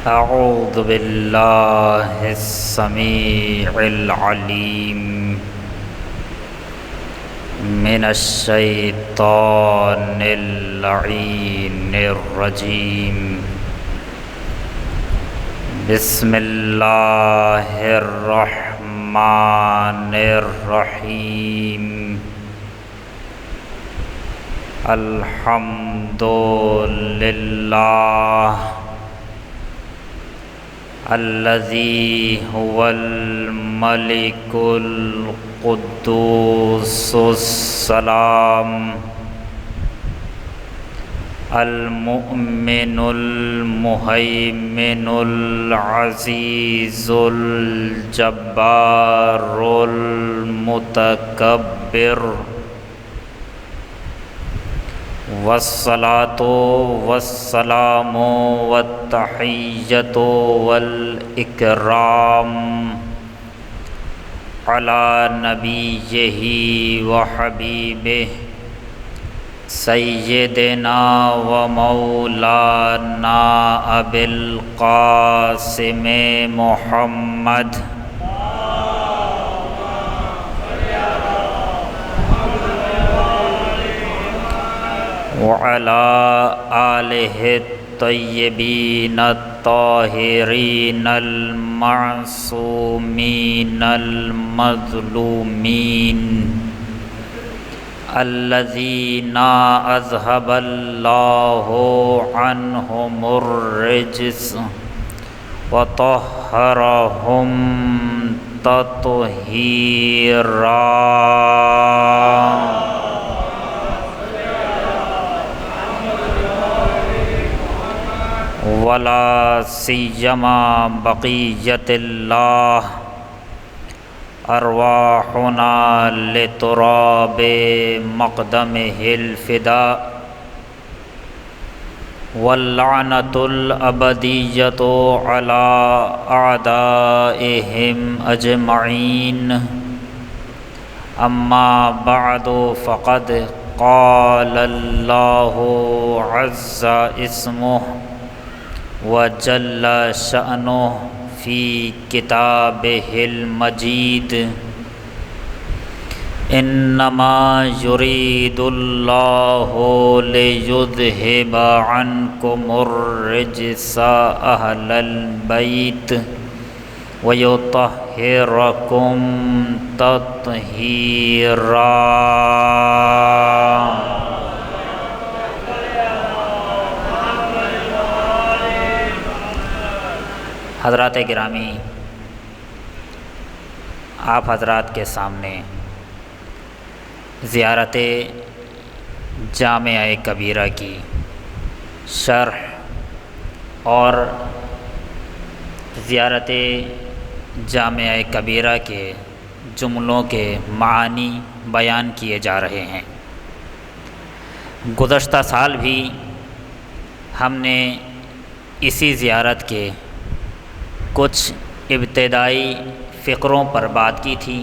اعوذ باللہ السمیع العلیم من الشیطان اللعین الرجیم بسم اللہ الرحمن الرحیم الحمد للہ الذي هو الملك القدوس السلام المؤمن المهيمن العزيز الجبار المتكبر والصلاة والسلام والتحية والإكرام على نبيه وحبيبه سيدنا ومولانا أبي القاسم محمد وعلى آلہ الطیبین الطاہرین المعصومین المظلومین الذین اذهب اللہ عنہم الرجس وطہرہم تطہیرا ولا سیما بقیت اللہ ارواحنا لتراب مقدمہ الفداء واللعنۃ الابدیۃ علی اعدائہم اجمعین اما بعد فقد قال اللہ عز اسمہ وجل شأنه في كتابه المجيد إنما يريد الله ليذهب عنكم الرجس أهل البيت ويطهركم تطهيرا. حضرات گرامی، آپ حضرات کے سامنے زیارت جامعہ کبیرہ کی شرح اور زیارت جامعہ کبیرہ کے جملوں کے معانی بیان کیے جا رہے ہیں. گزشتہ سال بھی ہم نے اسی زیارت کے کچھ ابتدائی فقروں پر بات کی تھی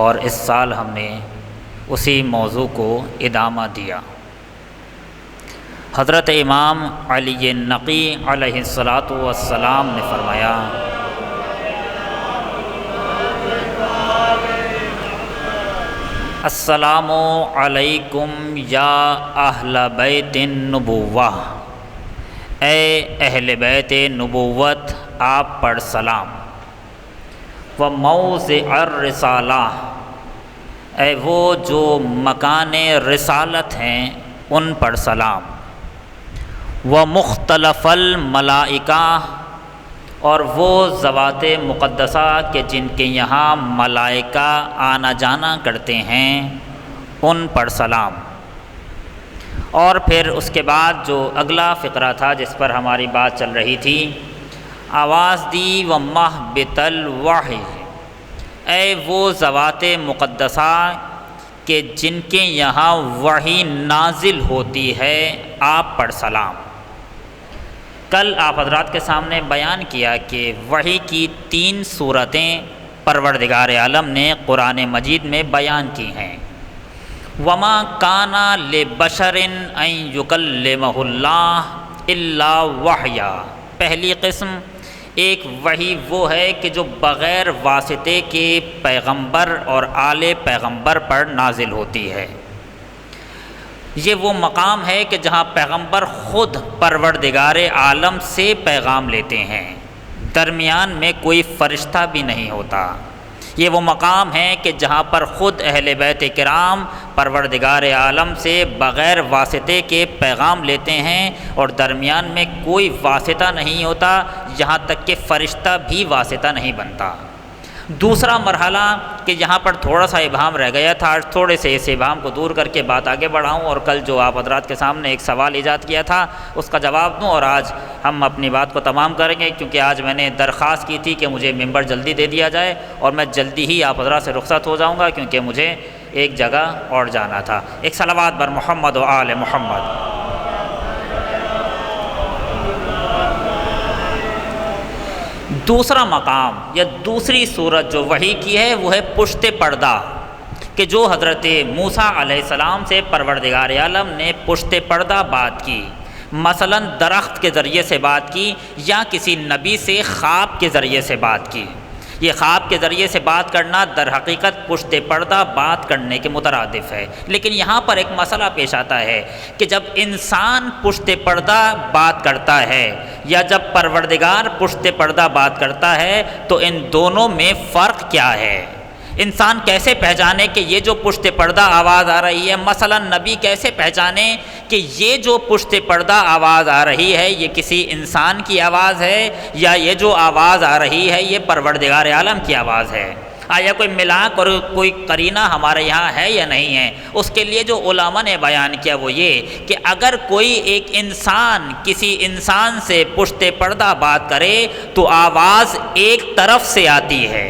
اور اس سال ہم نے اسی موضوع کو ادامہ دیا. حضرت امام علی نقی علیہ الصلاۃ والسلام نے فرمایا: السلام علیکم یا اہل بیت النبوہ، اے اہل بیت نبوت آپ پر سلام. و موضع الرسالہ، اے وہ جو مکان رسالت ہیں ان پر سلام. و مختلف الملائکہ، اور وہ ذوات مقدسہ کہ جن کے یہاں ملائکہ آنا جانا کرتے ہیں ان پر سلام. اور پھر اس کے بعد جو اگلا فقرہ تھا جس پر ہماری بات چل رہی تھی، آواز دی و محبت الوحی، اے وہ ذوات مقدسہ کہ جن کے یہاں وحی نازل ہوتی ہے آپ پر سلام. کل آپ حضرات کے سامنے بیان کیا کہ وحی کی 3 صورتیں پروردگار عالم نے قرآن مجید میں بیان کی ہیں. وما کانا لبشر ان یکلمہ اللہ الا وحیا، پہلی قسم ایک وحی وہ ہے کہ جو بغیر واسطے کے پیغمبر اور آل پیغمبر پر نازل ہوتی ہے۔ یہ وہ مقام ہے کہ جہاں پیغمبر خود پروردگار عالم سے پیغام لیتے ہیں، درمیان میں کوئی فرشتہ بھی نہیں ہوتا۔ یہ وہ مقام ہے کہ جہاں پر خود اہل بیت کرام پروردگار عالم سے بغیر واسطے کے پیغام لیتے ہیں اور درمیان میں کوئی واسطہ نہیں ہوتا، یہاں تک کہ فرشتہ بھی واسطہ نہیں بنتا۔ دوسرا مرحلہ کہ یہاں پر تھوڑا سا ابہام رہ گیا تھا، آج تھوڑے سے اس ابہام کو دور کر کے بات آگے بڑھاؤں اور کل جو آپ حضرات کے سامنے ایک سوال ایجاد کیا تھا اس کا جواب دوں، اور آج ہم اپنی بات کو تمام کریں گے، کیونکہ آج میں نے درخواست کی تھی کہ مجھے ممبر جلدی دے دیا جائے اور میں جلدی ہی آپ حضرات سے رخصت ہو جاؤں گا، کیونکہ مجھے ایک جگہ اور جانا تھا۔ ایک صلوات بر محمد و آل محمد۔ دوسرا مقام یا دوسری صورت جو وحی کی ہے وہ ہے پشت پردہ، کہ جو حضرت موسیٰ علیہ السلام سے پروردگار عالم نے پشت پردہ بات کی، مثلا درخت کے ذریعے سے بات کی یا کسی نبی سے خواب کے ذریعے سے بات کی۔ یہ خواب کے ذریعے سے بات کرنا در حقیقت پشت پردہ بات کرنے کے مترادف ہے، لیکن یہاں پر ایک مسئلہ پیش آتا ہے کہ جب انسان پشت پردہ بات کرتا ہے یا جب پروردگار پشت پردہ بات کرتا ہے تو ان دونوں میں فرق کیا ہے؟ انسان کیسے پہچانے کہ یہ جو پشت پردہ آواز آ رہی ہے، مثلا نبی کیسے پہچانے کہ یہ جو پشت پردہ آواز آ رہی ہے یہ کسی انسان کی آواز ہے یا یہ جو آواز آ رہی ہے یہ پروردگار عالم کی آواز ہے؟ آیا کوئی ملاک اور کوئی قرینہ ہمارے یہاں ہے یا نہیں ہے؟ اس کے لیے جو علماء نے بیان کیا وہ یہ کہ اگر کوئی ایک انسان کسی انسان سے پشت پردہ بات کرے تو آواز ایک طرف سے آتی ہے۔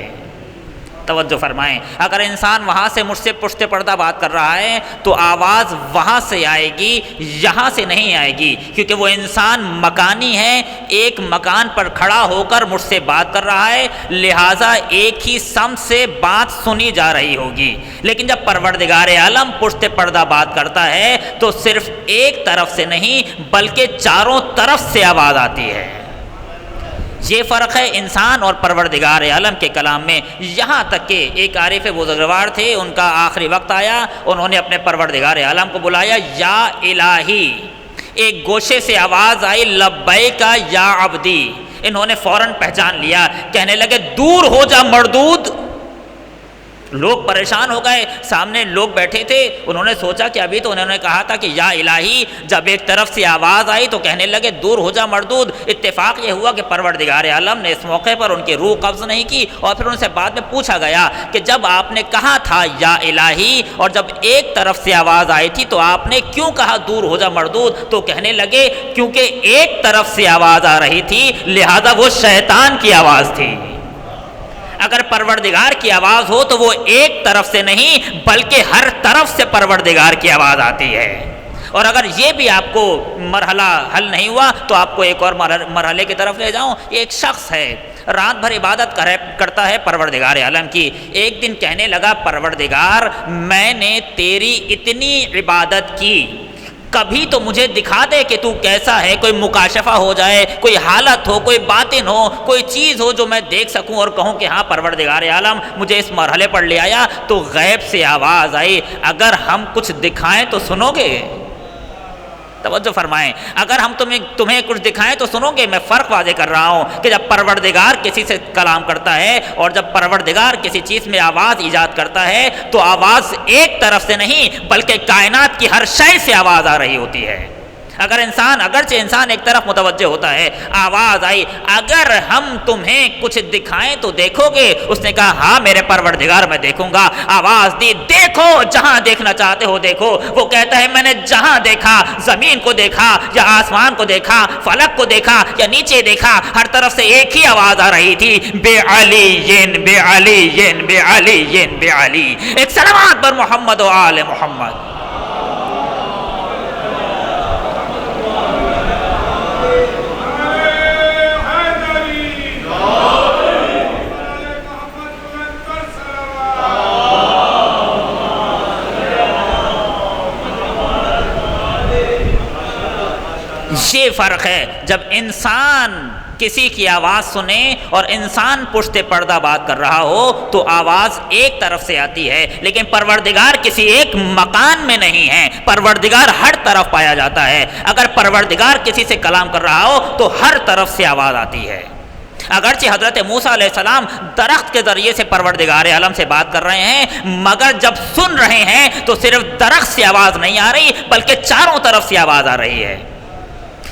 توجہ فرمائیں، اگر انسان وہاں سے مجھ سے پشت پردہ بات کر رہا ہے تو آواز وہاں سے آئے گی، یہاں سے نہیں آئے گی، کیونکہ وہ انسان مکانی ہے، ایک مکان پر کھڑا ہو کر مجھ سے بات کر رہا ہے، لہٰذا ایک ہی سمت سے بات سنی جا رہی ہوگی۔ لیکن جب پروردگار عالم پشت پردہ بات کرتا ہے تو صرف ایک طرف سے نہیں بلکہ چاروں طرف سے آواز آتی ہے۔ یہ فرق ہے انسان اور پروردگار عالم کے کلام میں، یہاں تک کہ ایک عارف بزرگوار تھے، ان کا آخری وقت آیا، انہوں نے اپنے پروردگار عالم کو بلایا، یا الہی، ایک گوشے سے آواز آئی لبیک یا عبدی، انہوں نے فوراً پہچان لیا، کہنے لگے دور ہو جا مردود۔ لوگ پریشان ہو گئے، سامنے لوگ بیٹھے تھے، انہوں نے سوچا کہ ابھی تو انہوں نے کہا تھا کہ یا الہی، جب ایک طرف سے آواز آئی تو کہنے لگے دور ہو جا مردود۔ اتفاق یہ ہوا کہ پروردگار عالم نے اس موقع پر ان کی روح قبض نہیں کی، اور پھر ان سے بعد میں پوچھا گیا کہ جب آپ نے کہا تھا یا الہی اور جب ایک طرف سے آواز آئی تھی تو آپ نے کیوں کہا دور ہو جا مردود؟ تو کہنے لگے کیونکہ ایک طرف سے آواز آ رہی تھی لہذا وہ شیطان کی آواز تھی۔ اگر پروردگار کی آواز ہو تو وہ ایک طرف سے نہیں بلکہ ہر طرف سے پروردگار کی آواز آتی ہے۔ اور اگر یہ بھی آپ کو مرحلہ حل نہیں ہوا تو آپ کو ایک اور مرحلے کی طرف لے جاؤں۔ ایک شخص ہے، رات بھر عبادت کرتا ہے پروردگار عالم کی، ایک دن کہنے لگا پروردگار میں نے تیری اتنی عبادت کی، کبھی تو مجھے دکھا دے کہ تو کیسا ہے، کوئی مکاشفہ ہو جائے، کوئی حالت ہو، کوئی باطن ہو، کوئی چیز ہو جو میں دیکھ سکوں اور کہوں کہ ہاں پروردگار عالم مجھے اس مرحلے پر لے آیا۔ تو غیب سے آواز آئی اگر ہم کچھ دکھائیں تو سنو گے؟ توجہ فرمائیں، اگر ہم تمہیں کچھ دکھائیں تو سنو گے؟ میں فرق واضح کر رہا ہوں کہ جب پروردگار کسی سے کلام کرتا ہے اور جب پروردگار کسی چیز میں آواز ایجاد کرتا ہے تو آواز ایک طرف سے نہیں بلکہ کائنات کی ہر شے سے آواز آ رہی ہوتی ہے۔ اگرچہ انسان ایک طرف متوجہ ہوتا ہے، آواز آئی اگر ہم تمہیں کچھ دکھائیں تو دیکھو گے؟ اس نے کہا ہاں میرے پروردگار میں دیکھوں گا۔ آواز دی دیکھو، جہاں دیکھنا چاہتے ہو دیکھو۔ وہ کہتا ہے میں نے جہاں دیکھا، زمین کو دیکھا یا آسمان کو دیکھا، فلک کو دیکھا یا نیچے دیکھا، ہر طرف سے ایک ہی آواز آ رہی تھی، بے علی بے علی بے علی بے علی۔ ایک صلوات پر محمد و آل محمد۔ یہ فرق ہے، جب انسان کسی کی آواز سنیں اور انسان پشت پردہ بات کر رہا ہو تو آواز ایک طرف سے آتی ہے، لیکن پروردگار کسی ایک مکان میں نہیں ہے، پروردگار ہر طرف پایا جاتا ہے۔ اگر پروردگار کسی سے کلام کر رہا ہو تو ہر طرف سے آواز آتی ہے۔ اگرچہ حضرت موسیٰ علیہ السلام درخت کے ذریعے سے پروردگار عالم سے بات کر رہے ہیں، مگر جب سن رہے ہیں تو صرف درخت سے آواز نہیں آ رہی بلکہ چاروں طرف سے آواز آ رہی ہے،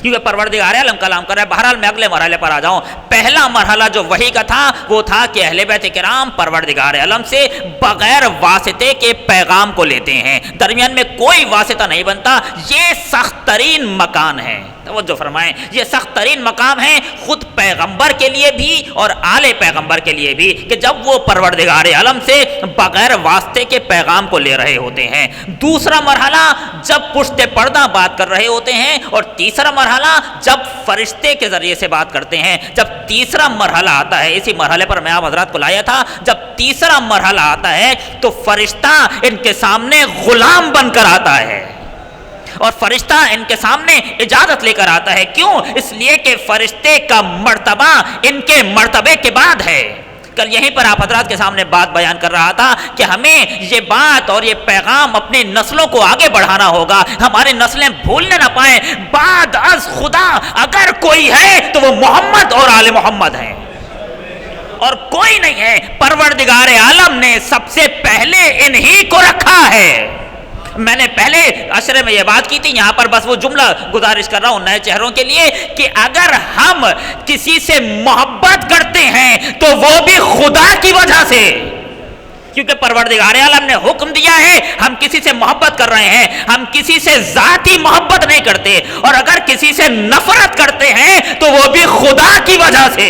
کیونکہ پروردگار عالم کلام کر رہا ہے۔ بہرحال میں اگلے مرحلے پر آ جاؤں۔ پہلا مرحلہ جو وحی کا تھا وہ تھا کہ اہل بیت کرام پروردگار عالم سے بغیر واسطے کے پیغام کو لیتے ہیں، درمیان میں کوئی واسطہ نہیں بنتا۔ یہ سخت ترین مکان ہے، توجہ فرمائیں، یہ سخت ترین مقام ہے خود پیغمبر کے لیے بھی اور آل پیغمبر کے لیے بھی، کہ جب وہ پروردگار عالم سے بغیر واسطے کے پیغام کو لے رہے ہوتے ہیں۔ دوسرا مرحلہ جب پشت پردہ بات کر رہے ہوتے ہیں، اور تیسرا مرحلہ جب فرشتے کے ذریعے سے بات کرتے ہیں۔ جب تیسرا مرحلہ آتا ہے، اسی مرحلے پر میں آپ حضرات کو لایا تھا، جب تیسرا مرحلہ آتا ہے تو فرشتہ ان کے سامنے غلام بن کر آتا ہے، اور فرشتہ ان کے سامنے اجازت لے کر آتا ہے۔ کیوں؟ اس لیے کہ فرشتے کا مرتبہ ان کے مرتبے کے بعد ہے۔ کل یہیں پر آپ حضرات کے سامنے بات بیان کر رہا تھا کہ ہمیں یہ بات اور یہ پیغام اپنی نسلوں کو آگے بڑھانا ہوگا، ہماری نسلیں بھولنے نہ پائیں، بعد از خدا اگر کوئی ہے تو وہ محمد اور آل محمد ہیں، اور کوئی نہیں ہے۔ پروردگار عالم نے سب سے پہلے انہی کو رکھا ہے۔ میں نے پہلے عشرے میں یہ بات کی تھی، یہاں پر بس وہ جملہ گزارش کر رہا ہوں نئے چہروں کے لیے، کہ اگر ہم کسی سے محبت کرتے ہیں تو وہ بھی خدا کی وجہ سے، کیونکہ پروردگار عالم نے حکم دیا ہے ہم کسی سے محبت کر رہے ہیں، ہم کسی سے ذاتی محبت نہیں کرتے، اور اگر کسی سے نفرت کرتے ہیں تو وہ بھی خدا کی وجہ سے،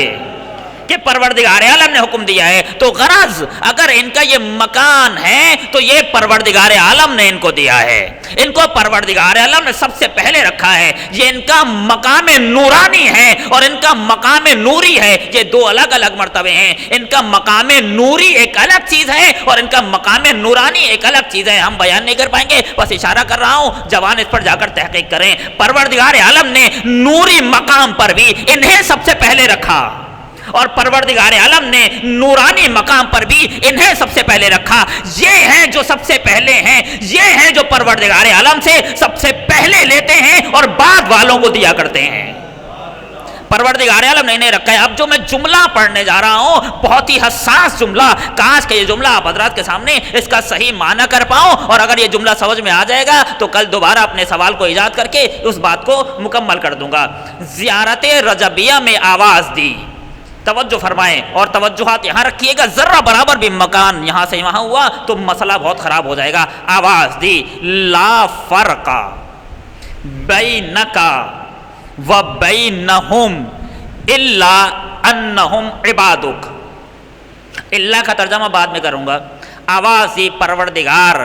کہ پروردگار عالم نے حکم دیا ہے۔ تو غرض اگر ان کا یہ مکان ہے تو یہ پروردگار عالم نے ان کو دیا ہے، ان کو پروردگار عالم نے سب سے پہلے رکھا ہے۔ یہ ان کا مقام نورانی ہے اور ان کا مقام نوری ہے، یہ دو الگ الگ مرتبے ہیں۔ ان کا مقام نوری ایک الگ چیز ہے اور ان کا مقام نورانی ایک الگ چیز ہے، ہم بیان نہیں کر پائیں گے، بس اشارہ کر رہا ہوں، جوان اس پر جا کر تحقیق کریں۔ پروردگار عالم نے نوری مقام پر بھی انہیں سب سے پہلے رکھا، اور پروردگار عالم نے نورانی مقام پر بھی انہیں سب سے پہلے رکھا۔ یہ ہیں جو سب سے پہلے ہیں، یہ ہیں جو پروردگار عالم سے سب سے پہلے لیتے ہیں اور بعد والوں کو دیا کرتے ہیں۔ پروردگار عالم نے انہیں رکھا ہے۔ اب جو میں جملہ پڑھنے جا رہا ہوں بہت ہی حساس جملہ، کاش کہ یہ جملہ آپ حضرات کے سامنے اس کا صحیح معنی کر پاؤں، اور اگر یہ جملہ سمجھ میں آ جائے گا تو کل دوبارہ اپنے سوال کو ایجاد کر کے اس بات کو مکمل کر دوں گا۔ زیارت رجبیہ میں آواز دی، توجہ فرمائیں اور توجہات یہاں رکھیے گا، ذرہ برابر بھی مکان یہاں سے وہاں ہوا تو مسئلہ بہت خراب ہو جائے گا۔ آواز دی، لا فرق بینک و بینہم الا انہم عبادک۔ اللہ کا ترجمہ بعد میں کروں گا۔ آواز دی، پروردگار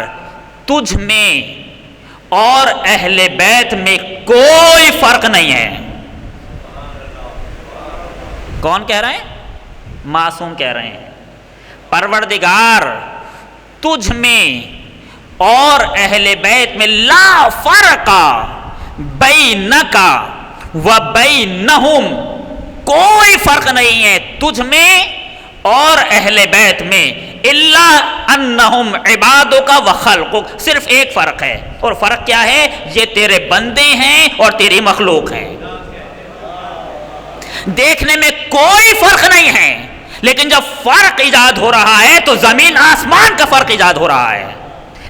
تجھ میں اور اہل بیت میں کوئی فرق نہیں ہے۔ کون کہہ رہے ہیں؟ معصوم کہہ رہے ہیں، پروردگار تجھ میں اور اہل بیت میں لا فرق بینک و بینہم، کوئی فرق نہیں ہے تجھ میں اور اہل بیت میں، الا انہم عبادک و خلقک، صرف ایک فرق ہے، اور فرق کیا ہے؟ یہ تیرے بندے ہیں اور تیری مخلوق ہیں۔ دیکھنے میں کوئی فرق نہیں ہے، لیکن جب فرق ایجاد ہو رہا ہے تو زمین آسمان کا فرق ایجاد ہو رہا ہے۔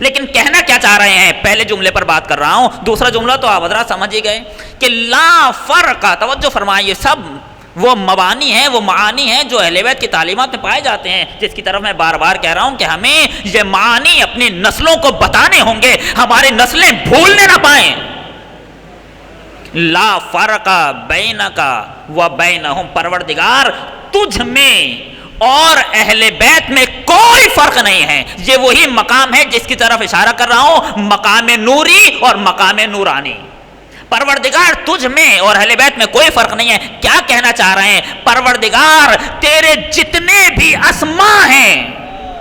لیکن کہنا کیا چاہ رہے ہیں؟ پہلے جملے پر بات کر رہا ہوں، دوسرا جملہ تو آپ حضرات سمجھ ہی گئے کہ لا فرق، توجہ فرمائیں، یہ سب وہ مبانی ہیں، وہ معانی ہیں جو اہل بیت کی تعلیمات میں پائے جاتے ہیں، جس کی طرف میں بار بار کہہ رہا ہوں کہ ہمیں یہ معانی اپنی نسلوں کو بتانے ہوں گے، ہماری نسلیں بھولنے نہ پائیں۔ لا فرق بینک و بینہم، پروردگار تجھ میں اور اہل بیت میں کوئی فرق نہیں ہے۔ یہ وہی مقام ہے جس کی طرف اشارہ کر رہا ہوں، مقام نوری اور مقام نورانی۔ پروردگار تجھ میں اور اہل بیت میں کوئی فرق نہیں ہے۔ کیا کہنا چاہ رہے ہیں؟ پروردگار تیرے جتنے بھی اسماء ہیں،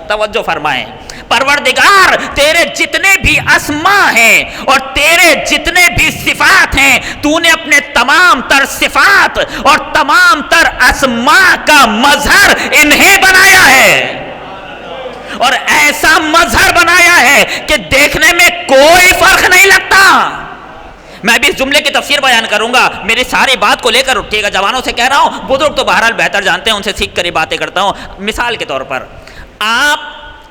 توجہ فرمائیں، پروردگار تیرے جتنے بھی اسما ہیں اور تیرے جتنے بھی صفات ہیں، تو نے اپنے تمام تر صفات اور تمام تر اسما کا مظہر انہیں بنایا ہے، اور ایسا مظہر بنایا ہے کہ دیکھنے میں کوئی فرق نہیں لگتا۔ میں بھی اس جملے کی تفسیر بیان کروں گا، میری ساری بات کو لے کر اٹھیے گا، جوانوں سے کہہ رہا ہوں، بزرگ تو بہرحال بہتر جانتے ہیں، ان سے سیکھ کر ہی باتیں کرتا ہوں۔ مثال کے طور پر آپ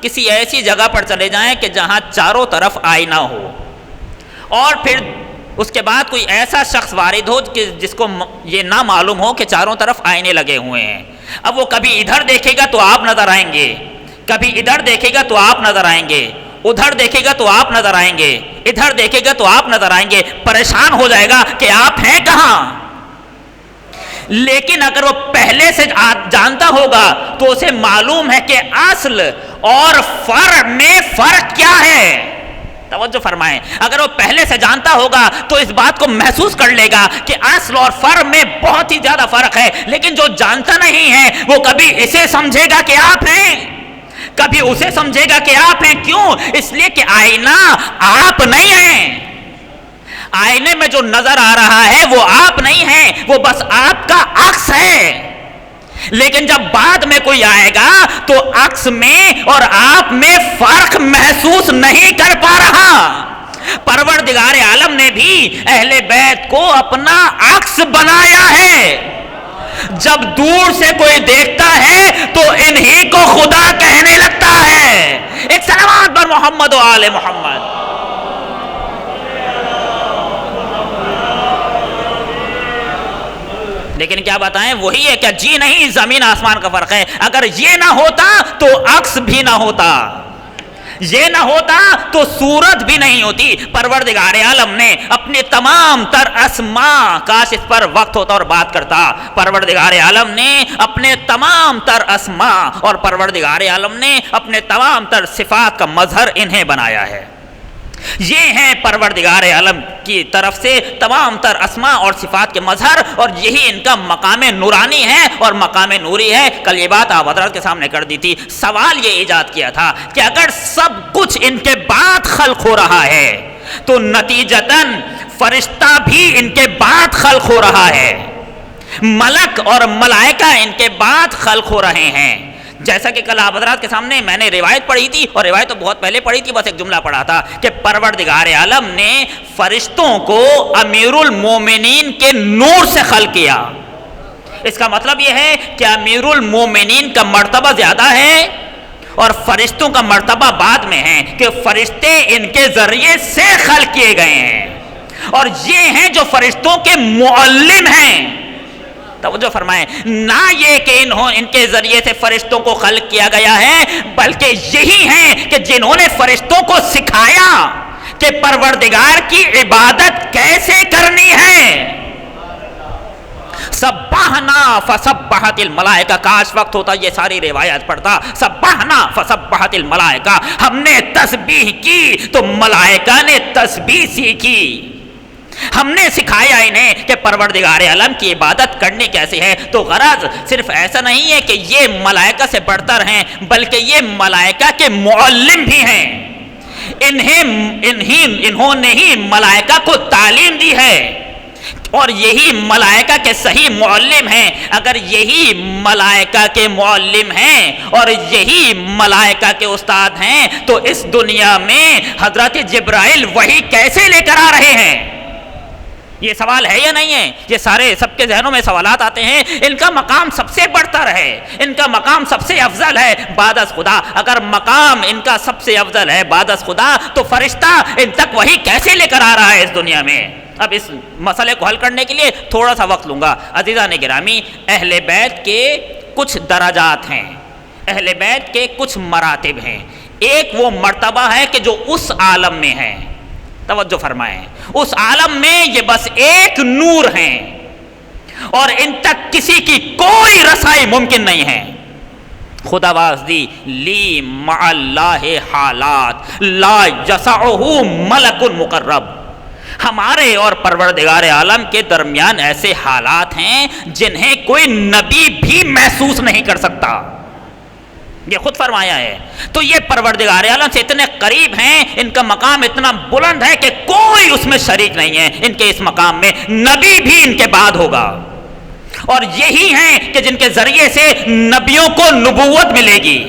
کسی ایسی جگہ پر چلے جائیں کہ جہاں چاروں طرف آئینہ ہو، اور پھر اس کے بعد کوئی ایسا شخص وارد ہو کہ جس کو یہ نہ معلوم ہو کہ چاروں طرف آئینے لگے ہوئے ہیں۔ اب وہ کبھی ادھر دیکھے گا تو آپ نظر آئیں گے، کبھی ادھر دیکھے گا تو آپ نظر آئیں گے، ادھر دیکھے گا تو آپ نظر آئیں گے، ادھر دیکھے گا تو آپ نظر آئیں گے، پریشان ہو جائے گا کہ آپ ہیں کہاں۔ لیکن اگر وہ پہلے سے جانتا ہوگا تو اسے معلوم ہے کہ اصل اور فرع میں فرق کیا ہے۔ توجہ فرمائیں، اگر وہ پہلے سے جانتا ہوگا تو اس بات کو محسوس کر لے گا کہ اصل اور فرع میں بہت ہی زیادہ فرق ہے۔ لیکن جو جانتا نہیں ہے وہ کبھی اسے سمجھے گا کہ آپ ہیں، کبھی اسے سمجھے گا کہ آپ ہیں۔ کیوں؟ اس لیے کہ آئینہ آپ نہیں ہیں، آئینے میں جو نظر آ رہا ہے وہ آپ نہیں ہیں، وہ بس آپ کا عکس ہے۔ لیکن جب بعد میں کوئی آئے گا تو عکس میں اور آپ میں فرق محسوس نہیں کر پا رہا۔ پروردگار عالم نے بھی اہل بیت کو اپنا عکس بنایا ہے۔ جب دور سے کوئی دیکھتا ہے تو انہی کو خدا کہنے لگتا ہے۔ ایک سلامات پر محمد و آل محمد۔ لیکن کیا بتائیں، وہی ہے کیا؟ جی نہیں، زمین آسمان کا فرق ہے۔ اگر یہ نہ ہوتا تو عکس بھی نہ ہوتا، یہ نہ ہوتا تو صورت بھی نہیں ہوتی۔ پروردگار عالم نے اپنے تمام تر اسماء، کاش اس پر وقت ہوتا اور بات کرتا، پروردگار عالم نے اپنے تمام تر اسماء اور پروردگار عالم نے اپنے تمام تر صفات کا مظہر انہیں بنایا ہے۔ یہ ہیں پروردگار عالم کی طرف سے تمام تر اسماء اور صفات کے مظہر، اور یہی ان کا مقام نورانی ہے اور مقام نوری ہے۔ کل یہ بات آپ حضرات کے سامنے کر دی تھی۔ سوال یہ ایجاد کیا تھا کہ اگر سب کچھ ان کے بعد خلق ہو رہا ہے تو نتیجتاً فرشتہ بھی ان کے بعد خلق ہو رہا ہے، ملک اور ملائکہ ان کے بعد خلق ہو رہے ہیں۔ جیسا کہ کل آپ حضرات کے سامنے میں نے روایت پڑھی تھی، اور روایت تو بہت پہلے پڑھی تھی، بس ایک جملہ پڑھا تھا کہ پروردگار عالم نے فرشتوں کو امیر المومنین کے نور سے خلق کیا۔ اس کا مطلب یہ ہے کہ امیر المومنین کا مرتبہ زیادہ ہے اور فرشتوں کا مرتبہ بعد میں ہے، کہ فرشتے ان کے ذریعے سے خلق کیے گئے ہیں، اور یہ ہیں جو فرشتوں کے معلم ہیں۔ توجہ فرمائیں، نہ یہ کہ ان کے ذریعے سے فرشتوں کو خلق کیا گیا ہے، بلکہ یہی ہیں کہ جنہوں نے فرشتوں کو سکھایا کہ پروردگار کی عبادت کیسے کرنی ہے۔ سبحنا فسبحت الملائکہ، کاش وقت ہوتا یہ ساری روایات پڑھتا۔ سبحنا فسبحت الملائکہ، ہم نے تسبیح کی تو ملائکہ نے تسبیح سیکھی۔ ہم نے سکھایا انہیں کہ پروردگار عالم کی عبادت کرنی کیسے ہے۔ تو غرض صرف ایسا نہیں ہے کہ یہ ملائکہ سے بڑھتر ہیں، بلکہ یہ ملائکہ کے معلم بھی ہیں۔ انہوں نے ہی ملائکہ کو تعلیم دی ہے، اور یہی ملائکہ کے صحیح معلم ہیں۔ اگر یہی ملائکہ کے معلم ہیں اور یہی ملائکہ کے استاد ہیں تو اس دنیا میں حضرت جبرائیل وحی کیسے لے کر آ رہے ہیں؟ یہ سوال ہے یا نہیں ہے؟ یہ سارے سب کے ذہنوں میں سوالات آتے ہیں۔ ان کا مقام سب سے بڑھتر ہے، ان کا مقام سب سے افضل ہے بعد از خدا۔ اگر مقام ان کا سب سے افضل ہے بعد از خدا تو فرشتہ ان تک وہی کیسے لے کر آ رہا ہے اس دنیا میں؟ اب اس مسئلے کو حل کرنے کے لیے تھوڑا سا وقت لوں گا۔ عزیزان گرامی، اہل بیت کے کچھ درجات ہیں، اہل بیت کے کچھ مراتب ہیں۔ ایک وہ مرتبہ ہے کہ جو اس عالم میں ہے، توجہ فرمائیں، اس عالم میں یہ بس ایک نور ہیں اور ان تک کسی کی کوئی رسائی ممکن نہیں ہے۔ خدا واسدی لی مع اللہ حالات لا یسعہ ملک مقرب، ہمارے اور پروردگار عالم کے درمیان ایسے حالات ہیں جنہیں کوئی نبی بھی محسوس نہیں کر سکتا۔ یہ خود فرمایا ہے. تو یہ پروردگار عالم سے اتنے قریب ہیں, ان کا مقام اتنا بلند ہے کہ کوئی اس میں شریک نہیں ہے. ان کے اس مقام میں نبی بھی ان کے بعد ہوگا, اور یہی ہیں کہ جن کے ذریعے سے نبیوں کو نبوت ملے گی,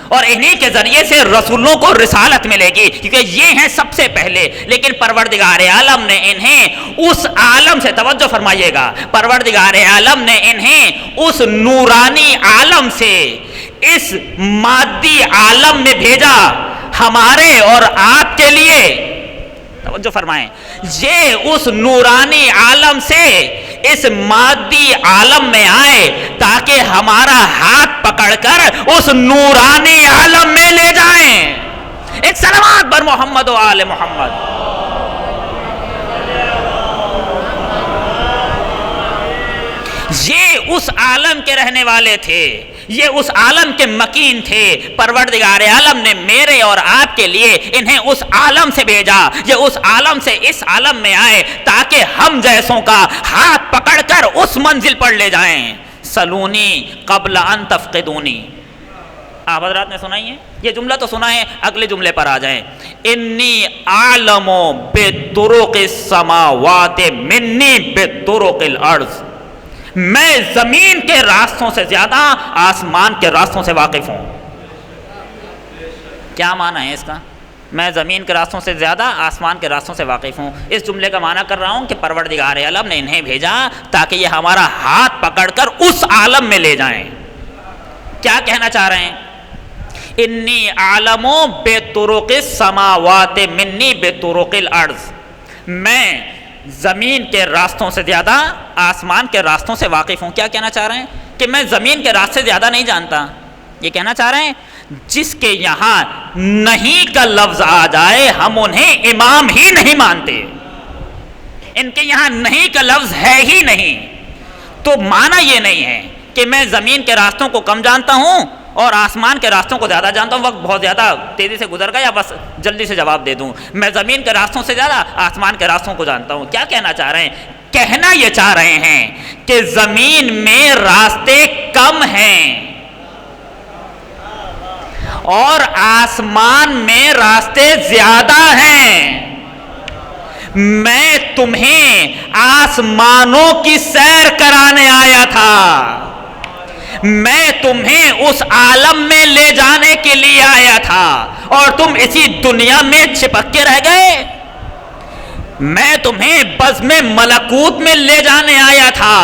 اور انہی کے ذریعے سے رسولوں کو رسالت ملے گی, کیونکہ یہ ہیں سب سے پہلے. لیکن پروردگار عالم نے انہیں اس عالم سے, توجہ فرمائیے گا, پروردگار عالم نے انہیں اس نورانی عالم سے اس مادی عالم میں بھیجا ہمارے اور آپ کے لیے. توجہ فرمائیں, یہ اس نورانی عالم سے اس مادی عالم میں آئے تاکہ ہمارا ہاتھ پکڑ کر اس نورانی عالم میں لے جائیں. ایک صلوات بر محمد و آل محمد. یہ اس عالم کے رہنے والے تھے, یہ اس عالم کے مکین تھے. پروردگار عالم نے میرے اور آپ کے لیے انہیں اس عالم سے بھیجا, یہ اس عالم سے اس عالم میں آئے تاکہ ہم جیسوں کا ہاتھ پکڑ کر اس منزل پر لے جائیں. سلونی قبل ان تفقدونی. آپ حضرات نے سنا ہی ہے یہ جملہ, تو سنا ہے, اگلے جملے پر آ جائیں. انی عالم بطرق السماوات منی بطرق الارض. میں زمین کے راستوں سے زیادہ آسمان کے راستوں سے واقف ہوں. کیا معنی ہے اس کا؟ میں زمین کے راستوں سے زیادہ آسمان کے راستوں سے واقف ہوں. اس جملے کا معنی کر رہا ہوں کہ پروردگار عالم نے انہیں بھیجا تاکہ یہ ہمارا ہاتھ پکڑ کر اس عالم میں لے جائیں. کیا کہنا چاہ رہے ہیں؟ انی عالم بطرق السماوات منی بطرق الارض. میں زمین کے راستوں سے زیادہ آسمان کے راستوں سے واقف ہوں. کیا کہنا چاہ رہے ہیں؟ کہ میں زمین کے راستے زیادہ نہیں جانتا. یہ کہنا چاہ رہے ہیں جس کے یہاں نہیں کا لفظ آ جائے ہم انہیں امام ہی نہیں مانتے. ان کے یہاں نہیں کا لفظ ہے ہی نہیں, تو معنی یہ نہیں ہے کہ میں زمین کے راستوں کو کم جانتا ہوں اور آسمان کے راستوں کو زیادہ جانتا ہوں. وقت بہت زیادہ تیزی سے گزر گیا, بس جلدی سے جواب دے دوں. میں زمین کے راستوں سے زیادہ آسمان کے راستوں کو جانتا ہوں. کیا کہنا چاہ رہے ہیں؟ کہنا یہ چاہ رہے ہیں کہ زمین میں راستے کم ہیں اور آسمان میں راستے زیادہ ہیں. میں تمہیں آسمانوں کی سیر کرانے آیا تھا, میں تمہیں اس عالم میں لے جانے کے لیے آیا تھا اور تم اسی دنیا میں چپک کے رہ گئے. میں تمہیں بزم ملکوت میں لے جانے آیا تھا,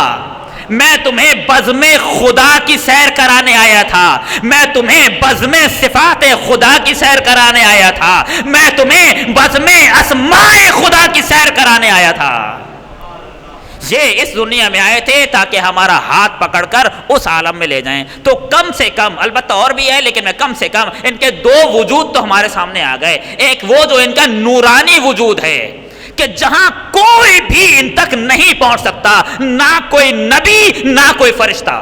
میں تمہیں بزم خدا کی سیر کرانے آیا تھا, میں تمہیں بزم صفات خدا کی سیر کرانے آیا تھا, میں تمہیں بزم اسماء خدا کی سیر کرانے آیا تھا. یہ اس دنیا میں آئے تھے تاکہ ہمارا ہاتھ پکڑ کر اس عالم میں لے جائیں. تو کم سے کم, البتہ اور بھی ہے لیکن میں کم سے کم ان کے دو وجود تو ہمارے سامنے آ گئے. ایک وہ جو ان کا نورانی وجود ہے کہ جہاں کوئی بھی ان تک نہیں پہنچ سکتا, نہ کوئی نبی نہ کوئی فرشتہ.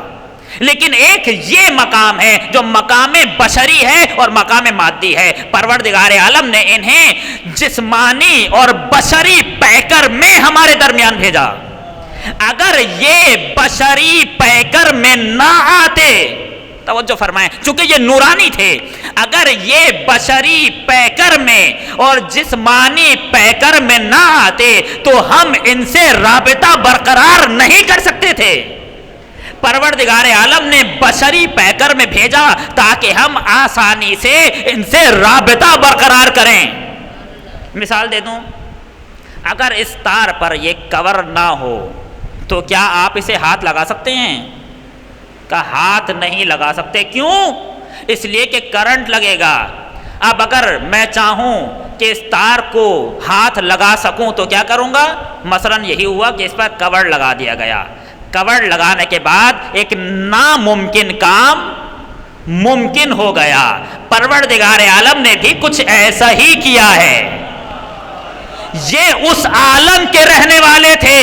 لیکن ایک یہ مقام ہے جو مقام بشری ہے اور مقام مادی ہے. پروردگار عالم نے انہیں جسمانی اور بشری پیکر میں ہمارے درمیان بھیجا. اگر یہ بشری پیکر میں نہ آتے, توجہ فرمائیں, چونکہ یہ نورانی تھے, اگر یہ بشری پیکر میں اور جسمانی پیکر میں نہ آتے تو ہم ان سے رابطہ برقرار نہیں کر سکتے تھے. پروردگار عالم نے بشری پیکر میں بھیجا تاکہ ہم آسانی سے ان سے رابطہ برقرار کریں. مثال دے دوں, اگر اس تار پر یہ کور نہ ہو تو کیا آپ اسے ہاتھ لگا سکتے ہیں؟ کہ ہاتھ نہیں لگا سکتے. کیوں؟ اس لیے کہ کرنٹ لگے گا. اب اگر میں چاہوں کہ اس تار کو ہاتھ لگا سکوں تو کیا کروں گا؟ مثلا یہی ہوا کہ اس پر کور لگا دیا گیا. کور لگانے کے بعد ایک ناممکن کام ممکن ہو گیا. پروردگار عالم نے بھی کچھ ایسا ہی کیا ہے. یہ اس عالم کے رہنے والے تھے,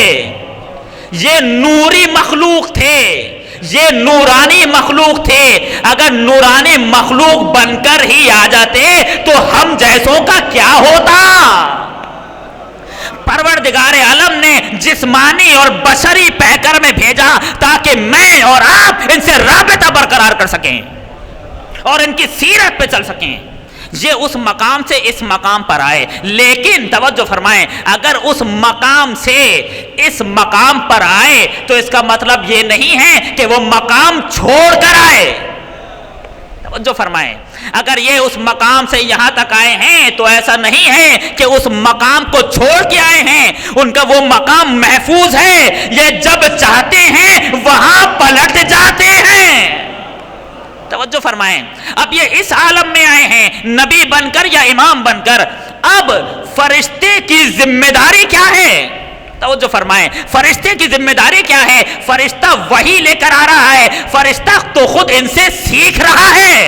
یہ نوری مخلوق تھے, یہ نورانی مخلوق تھے. اگر نورانی مخلوق بن کر ہی آ جاتے تو ہم جیسوں کا کیا ہوتا؟ پروردگار عالم نے جسمانی اور بشری پیکر میں بھیجا تاکہ میں اور آپ ان سے رابطہ برقرار کر سکیں. اور ان کی سیرت پہ چل سکیں، یہ اس مقام سے اس مقام پر آئے. لیکن توجہ فرمائیں، اگر اس مقام سے اس مقام پر آئے تو اس کا مطلب یہ نہیں ہے کہ وہ مقام چھوڑ کر آئے. توجہ فرمائیں، اگر یہ اس مقام سے یہاں تک آئے ہیں تو ایسا نہیں ہے کہ اس مقام کو چھوڑ کے آئے ہیں. ان کا وہ مقام محفوظ ہے، یہ جب چاہتے ہیں وہاں پلٹ جاتے ہیں. توجہ فرمائیں، اب یہ اس عالم میں آئے ہیں نبی بن کر یا امام بن کر. اب فرشتے کی ذمہ داری کیا ہے؟ توجہ فرمائیں، فرشتے کی ذمہ داری کیا ہے؟ فرشتہ وحی لے کر آ رہا ہے، فرشتہ تو خود ان سے سیکھ رہا ہے.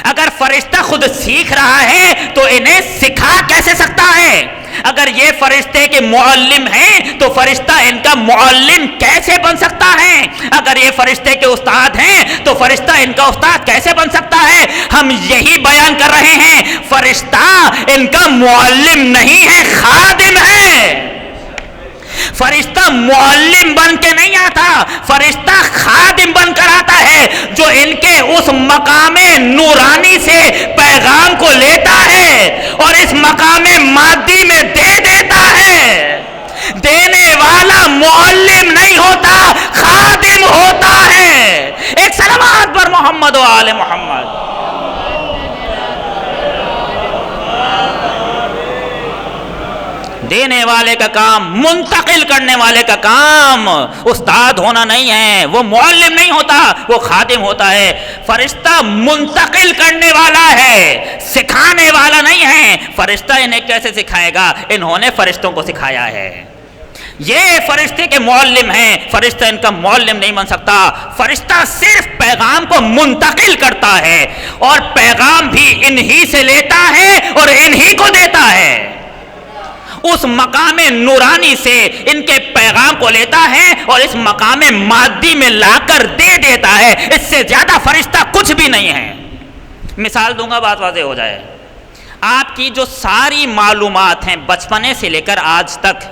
اگر فرشتہ خود سیکھ رہا ہے تو انہیں سکھا کیسے سکتا ہے؟ اگر یہ فرشتے کے معلم ہیں تو فرشتہ ان کا معلم کیسے بن سکتا ہے؟ اگر یہ فرشتے کے استاد ہیں تو فرشتہ ان کا استاد کیسے بن سکتا ہے؟ ہم یہی بیان کر رہے ہیں، فرشتہ ان کا معلم نہیں ہے، خادم ہے. فرشتہ معلم بن کے نہیں آتا، فرشتہ خادم بن کر آتا ہے، جو ان کے اس مقام نورانی سے پیغام کو لیتا ہے اور اس مقام مادی میں دے دیتا ہے. دینے والا معلم نہیں ہوتا، خادم ہوتا ہے. ایک صلوات پر محمد و آل محمد. دینے والے کا کام، منتقل کرنے والے کا کام استاد ہونا نہیں ہے، وہ معلم نہیں ہوتا، وہ خادم ہوتا ہے. فرشتہ منتقل کرنے والا ہے، سکھانے والا نہیں ہے. فرشتہ انہیں کیسے سکھائے گا؟ انہوں نے فرشتوں کو سکھایا ہے. یہ فرشتے کے معلم ہیں، فرشتہ ان کا معلم نہیں بن سکتا. فرشتہ صرف پیغام کو منتقل کرتا ہے اور پیغام بھی انہی سے لیتا ہے اور انہی کو دیتا ہے. اس مقام نورانی سے ان کے پیغام کو لیتا ہے اور اس مقام مادی میں لا کر دے دیتا ہے. اس سے زیادہ فرشتہ کچھ بھی نہیں ہے. مثال دوں گا، بات واضح ہو جائے. آپ کی جو ساری معلومات ہیں بچپنے سے لے کر آج تک،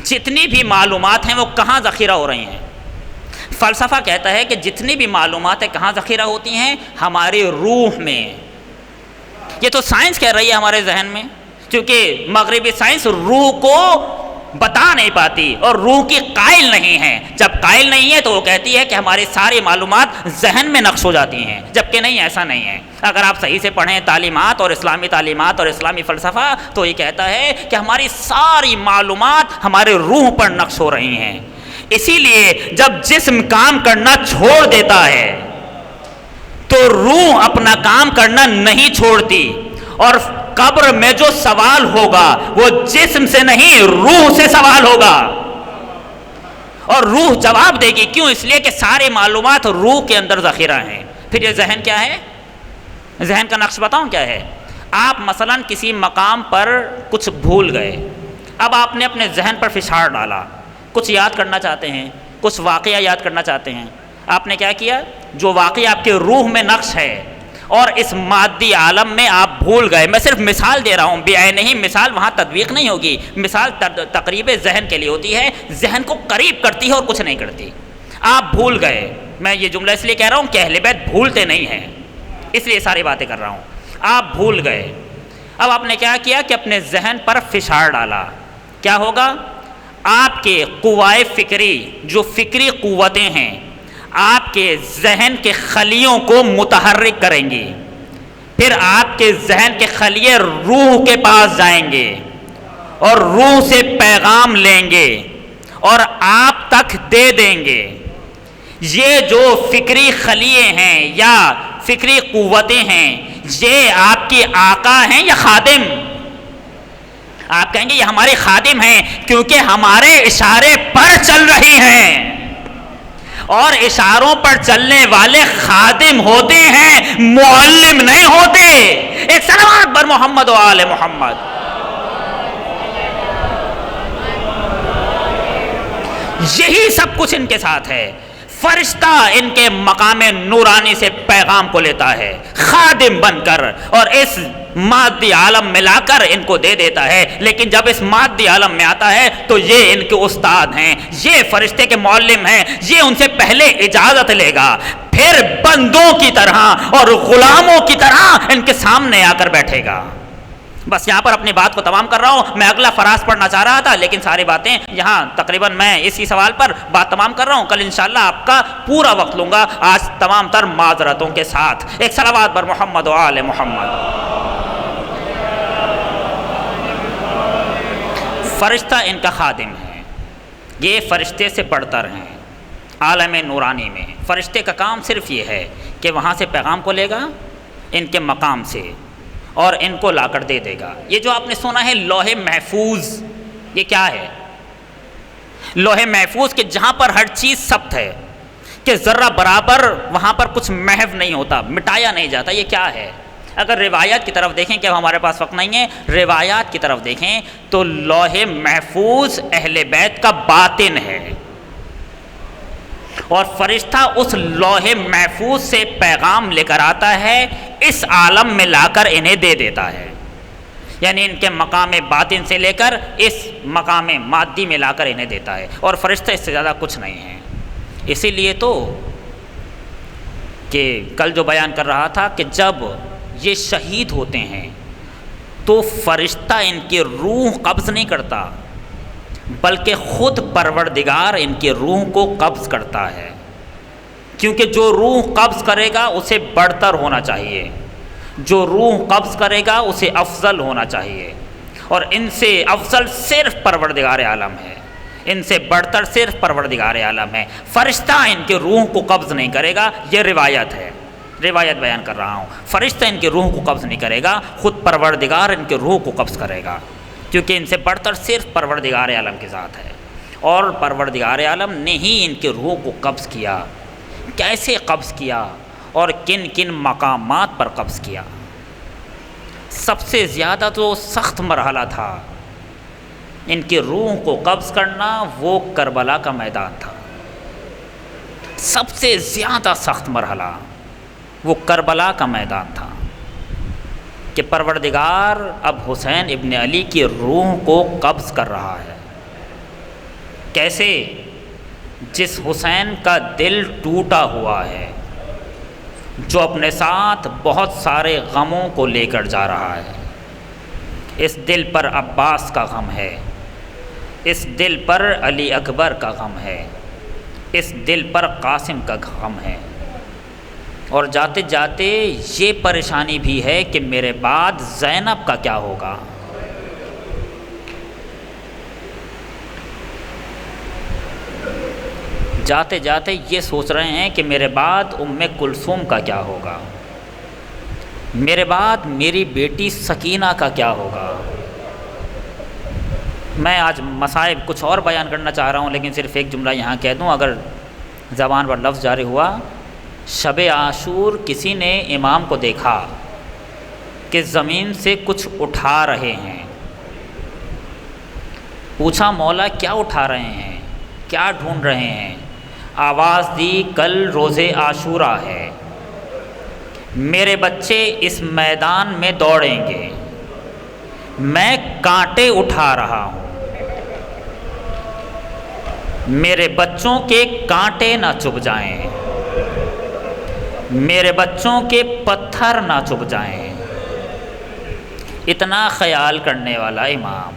جتنی بھی معلومات ہیں وہ کہاں ذخیرہ ہو رہی ہیں؟ فلسفہ کہتا ہے کہ جتنی بھی معلومات ہیں کہاں ذخیرہ ہوتی ہیں؟ ہماری روح میں. یہ تو سائنس کہہ رہی ہے ہمارے ذہن میں، کیونکہ مغربی سائنس روح کو بتا نہیں پاتی اور روح کی قائل نہیں ہے. جب قائل نہیں ہے تو وہ کہتی ہے کہ ہماری ساری معلومات ذہن میں نقش ہو جاتی ہیں، جبکہ نہیں، ایسا نہیں ہے. اگر آپ صحیح سے پڑھیں تعلیمات اور اسلامی فلسفہ تو یہ کہتا ہے کہ ہماری ساری معلومات ہمارے روح پر نقش ہو رہی ہیں. اسی لیے جب جسم کام کرنا چھوڑ دیتا ہے تو روح اپنا کام کرنا نہیں چھوڑتی، اور قبر میں جو سوال ہوگا وہ جسم سے نہیں، روح سے سوال ہوگا. اور روح جواب دے گی. کیوں؟ اس لیے کہ سارے معلومات روح کے اندر ذخیرہ ہیں. پھر یہ ذہن کیا ہے؟ ذہن کا نقش بتاؤں کیا ہے؟ آپ مثلا کسی مقام پر کچھ بھول گئے، اب آپ نے اپنے ذہن پر فشار ڈالا، کچھ یاد کرنا چاہتے ہیں، کچھ واقعہ یاد کرنا چاہتے ہیں. آپ نے کیا کیا؟ جو واقعہ آپ کے روح میں نقش ہے اور اس مادی عالم میں آپ بھول گئے. میں صرف مثال دے رہا ہوں، بعینہ ہی مثال وہاں تطبیق نہیں ہوگی. مثال تقریب ذہن کے لیے ہوتی ہے، ذہن کو قریب کرتی ہے اور کچھ نہیں کرتی. آپ بھول گئے. میں یہ جملہ اس لیے کہہ رہا ہوں کہ اہل بیت بھولتے نہیں ہیں، اس لیے ساری باتیں کر رہا ہوں. آپ بھول گئے. اب آپ نے کیا کیا کہ اپنے ذہن پر فشار ڈالا. کیا ہوگا؟ آپ کے قوائے فکری، جو فکری قوتیں ہیں، آپ کے ذہن کے خلیوں کو متحرک کریں گی. پھر آپ کے ذہن کے خلیے روح کے پاس جائیں گے اور روح سے پیغام لیں گے اور آپ تک دے دیں گے. یہ جو فکری خلیے ہیں یا فکری قوتیں ہیں، یہ آپ کے آقا ہیں یا خادم؟ آپ کہیں گے یہ ہمارے خادم ہیں، کیونکہ ہمارے اشارے پر چل رہی ہیں، اور اشاروں پر چلنے والے خادم ہوتے ہیں، معلم نہیں ہوتے. ایک صلوات بر محمد و آل محمد. یہی سب کچھ ان کے ساتھ ہے. فرشتہ ان کے مقام نورانی سے پیغام کو لیتا ہے خادم بن کر اور اس مادی عالم میں لا کر ان کو دے دیتا ہے. لیکن جب اس مادی عالم میں آتا ہے تو یہ ان کے استاد ہیں, یہ فرشتے کے معلم ہیں, یہ ان سے پہلے اجازت لے گا, پھر بندوں کی طرح اور غلاموں کی طرح ان کے سامنے آ کر بیٹھے گا. بس یہاں پر اپنی بات کو تمام کر رہا ہوں. میں اگلا فراز پڑھنا چاہ رہا تھا لیکن ساری باتیں یہاں تقریباً میں اسی سوال پر بات تمام کر رہا ہوں. کل انشاءاللہ آپ کا پورا وقت لوں گا, آج تمام تر معذرتوں کے ساتھ. ایک صلوات بر محمد و آل محمد. فرشتہ ان کا خادم ہے, یہ فرشتے سے بڑھ کر ہیں عالم نورانی میں. فرشتے کا کام صرف یہ ہے کہ وہاں سے پیغام کو لے گا ان کے مقام سے اور ان کو لا کر دے دے گا. یہ جو آپ نے سنا ہے لوح محفوظ, یہ کیا ہے؟ لوح محفوظ کہ جہاں پر ہر چیز ثبت ہے, کہ ذرہ برابر وہاں پر کچھ محو نہیں ہوتا, مٹایا نہیں جاتا. یہ کیا ہے؟ اگر روایات کی طرف دیکھیں, کہ ہمارے پاس وقت نہیں ہے, روایات کی طرف دیکھیں تو لوح محفوظ اہل بیت کا باطن ہے اور فرشتہ اس لوح محفوظ سے پیغام لے کر آتا ہے, اس عالم میں لا کر انہیں دے دیتا ہے. یعنی ان کے مقام باطن سے لے کر اس مقام مادی میں لا کر انہیں دیتا ہے, اور فرشتہ اس سے زیادہ کچھ نہیں ہے. اسی لیے تو کہ کل جو بیان کر رہا تھا کہ جب یہ شہید ہوتے ہیں تو فرشتہ ان کی روح قبض نہیں کرتا, بلکہ خود پروردگار ان کی روح کو قبض کرتا ہے. کیونکہ جو روح قبض کرے گا اسے برتر ہونا چاہیے, جو روح قبض کرے گا اسے افضل ہونا چاہیے, اور ان سے افضل صرف پروردگار عالم ہے, ان سے برتر صرف پروردگار عالم ہے. فرشتہ ان کی روح کو قبض نہیں کرے گا, یہ روایت ہے, روایت بیان کر رہا ہوں. فرشتہ ان کی روح کو قبض نہیں کرے گا, خود پروردگار ان کی روح کو قبض کرے گا, کیونکہ ان سے بڑھ کر صرف پروردگار عالم کی ذات ہے. اور پروردگار عالم نے ہی ان کی روح کو قبض کیا. کیسے قبض کیا اور کن کن مقامات پر قبض کیا؟ سب سے زیادہ تو سخت مرحلہ تھا ان کی روح کو قبض کرنا, وہ کربلا کا میدان تھا. سب سے زیادہ سخت مرحلہ وہ کربلا کا میدان تھا کہ پروردگار اب حسین ابن علی کی روح کو قبض کر رہا ہے. کیسے؟ جس حسین کا دل ٹوٹا ہوا ہے, جو اپنے ساتھ بہت سارے غموں کو لے کر جا رہا ہے. اس دل پر عباس کا غم ہے, اس دل پر علی اکبر کا غم ہے, اس دل پر قاسم کا غم ہے, اور جاتے جاتے یہ پریشانی بھی ہے کہ میرے بعد زینب کا کیا ہوگا. جاتے جاتے یہ سوچ رہے ہیں کہ میرے بعد ام کلثوم کا کیا ہوگا, میرے بعد میری بیٹی سکینہ کا کیا ہوگا. میں آج مصائب کچھ اور بیان کرنا چاہ رہا ہوں, لیکن صرف ایک جملہ یہاں کہہ دوں, اگر زبان پر لفظ جاری ہوا. شب عاشور کسی نے امام کو دیکھا کہ زمین سے کچھ اٹھا رہے ہیں. پوچھا مولا کیا اٹھا رہے ہیں, کیا ڈھونڈ رہے ہیں؟ آواز دی کل روز عاشورہ ہے, میرے بچے اس میدان میں دوڑیں گے, میں کانٹے اٹھا رہا ہوں, میرے بچوں کے کانٹے نہ چبھ جائیں, میرے بچوں کے پتھر نہ چبھ جائیں. اتنا خیال کرنے والا امام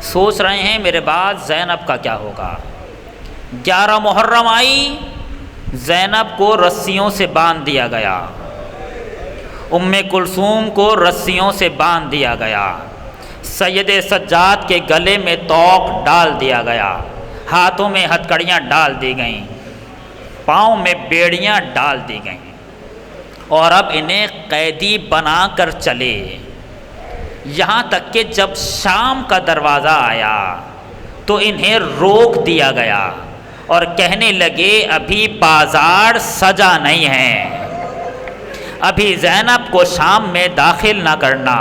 سوچ رہے ہیں میرے بعد زینب کا کیا ہوگا. 11 محرم آئی, زینب کو رسیوں سے باندھ دیا گیا, ام کلثوم کو رسیوں سے باندھ دیا گیا, سید سجاد کے گلے میں طوق ڈال دیا گیا, ہاتھوں میں ہتھکڑیاں ڈال دی گئیں, پاؤں میں بیڑیاں ڈال دی گئیں, اور اب انہیں قیدی بنا کر چلے. یہاں تک کہ جب شام کا دروازہ آیا تو انہیں روک دیا گیا اور کہنے لگے ابھی بازار سجا نہیں ہے, ابھی زینب کو شام میں داخل نہ کرنا,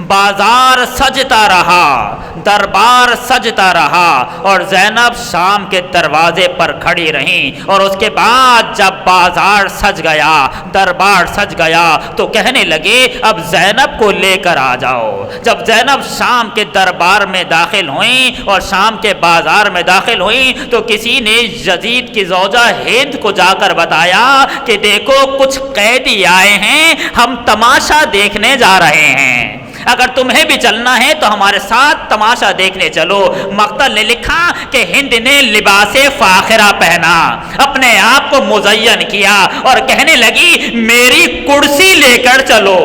بازار سجتا رہا، دربار سجتا رہا، اور زینب شام کے دروازے پر کھڑی رہیں، اور اس کے بعد جب بازار سج گیا، دربار سج گیا، تو کہنے لگے اب زینب کو لے کر آ جاؤ۔ جب زینب شام کے دربار میں داخل ہوئیں اور شام کے بازار میں داخل ہوئیں تو کسی نے یزید کی زوجہ ہند کو جا کر بتایا کہ دیکھو کچھ قیدی آئے ہیں، ہم تماشا دیکھنے جا رہے ہیں، اگر تمہیں بھی چلنا ہے تو ہمارے ساتھ تماشا دیکھنے چلو۔ مقتل نے لکھا کہ ہند نے لباس فاخرہ پہنا، اپنے آپ کو مزین کیا اور کہنے لگی میری کرسی لے کر چلو،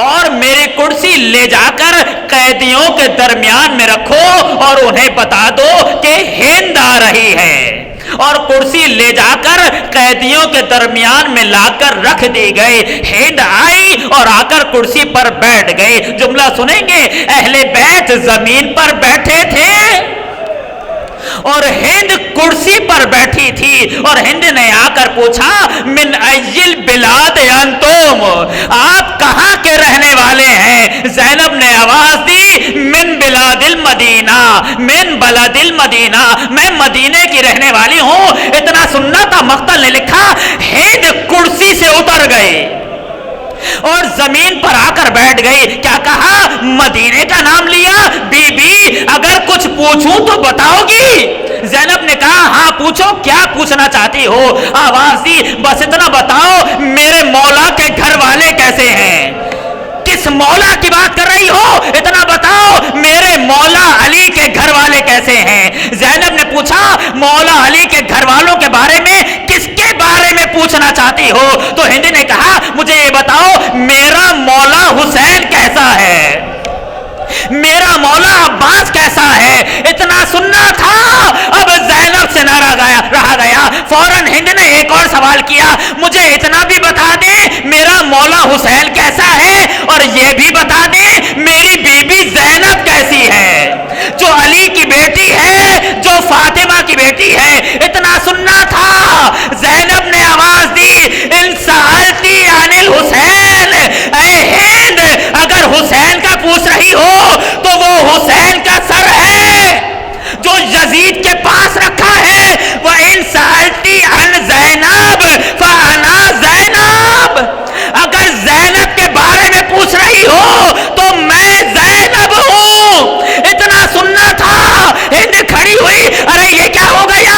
اور میری کرسی لے جا کر قیدیوں کے درمیان میں رکھو اور انہیں بتا دو کہ ہند آ رہی ہے، اور کرسی لے جا کر قیدیوں کے درمیان میں لا کر رکھ دی گئی۔ ہند آئی اور آ کر کرسی پر بیٹھ گئی۔ جملہ سنیں گے، اہل بیت زمین پر بیٹھے تھے اور ہند کرسی پر بیٹھی تھی، اور ہند نے آ کر پوچھا من ایل بلاد انتم، آپ کہاں کے رہنے والے ہیں؟ زینب نے آواز دی من بلاد المدینہ، من بلد المدینہ، میں مدینے کی رہنے والی ہوں۔ اتنا سننا تھا، مقتل نے لکھا ہند کرسی سے اتر گئی اور زمین پر آ کر بیٹھ گئی۔ کیا کہا؟ مدینے کا نام لیا۔ بی بی اگر کچھ پوچھوں تو بتاؤ گی؟ زینب نے کہا ہاں پوچھو، کیا پوچھنا چاہتی ہو؟ آواز دی بس اتنا بتاؤ میرے مولا کے گھر والے کیسے ہیں؟ کس مولا کی بات کر رہی ہو؟ اتنا بتاؤ میرے مولا علی کے گھر والے کیسے ہیں؟ زینب نے پوچھا مولا علی کے گھر والوں کے بارے میں کس کے بارے میں پوچھنا چاہتی ہو؟ تو ہند نے کہا مجھے یہ بتاؤ میرا مولا حسین کیسا ہے، میرا مولا عباس کیسا ہے؟ اتنا سننا تھا، اب زینب سے نہ رہا گیا۔ فوراً ہند نے ایک اور سوال کیا، مجھے اتنا بھی بتا دے میرا مولا حسین کیسا ہے، اور یہ بھی بتا دے میری بیوی زینب کیسی ہے، جو علی کی بیٹی ہے، جو فاطمہ کی بیٹی ہے۔ اتنا سننا تھا، زینب نے آواز دی ان سألتی عن الحسین، اے ہند اگر حسین کا پوچھ رہی ہو تو وہ حسین کا سر ہے جو یزید کے پاس رکھا ہے۔ وَإِن سَأَلْتِ عَنْ زَيْنَبَ فَأَنَا زَيْنَبَ، اگر زینب کے بارے میں پوچھ رہی ہو تو میں زینب ہوں۔ اتنا سننا تھا، ہند کھڑی ہوئی، ارے یہ کیا ہو گیا؟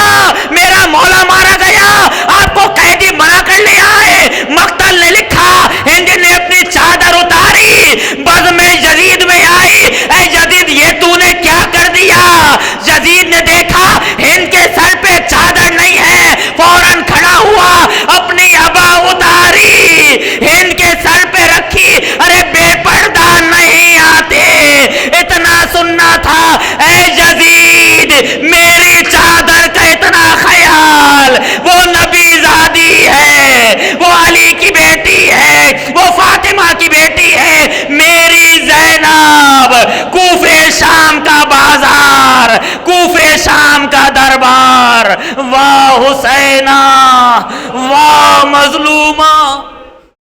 میرا مولا مارا گیا، آپ کو قیدی بنا کر لے آئے۔ مقتل نے لکھا ہند نے اپنی چادر اتاری، بزم یزید میں آئی، اے یزید یہ تو نے کیا کر دیا؟ یزید نے دیکھا ہند کے سر پہ چادر نہیں ہے، فوراً کھڑا ہوا، اپنی ابا اتاری، ہند کے سر پہ رکھی، ارے بے پردہ نہیں آتے۔ اتنا سننا تھا، اے یزید میری چادر کا اتنا خیال، وہ نبی زادی ہے، وہ علی کی بیٹی ہے، وہ فاطمہ کی بیٹی ہے، میری زینب۔ کوفے شام کا بازار، کوفے شام کا دربار، واہ حسینہ واہ مظلومہ،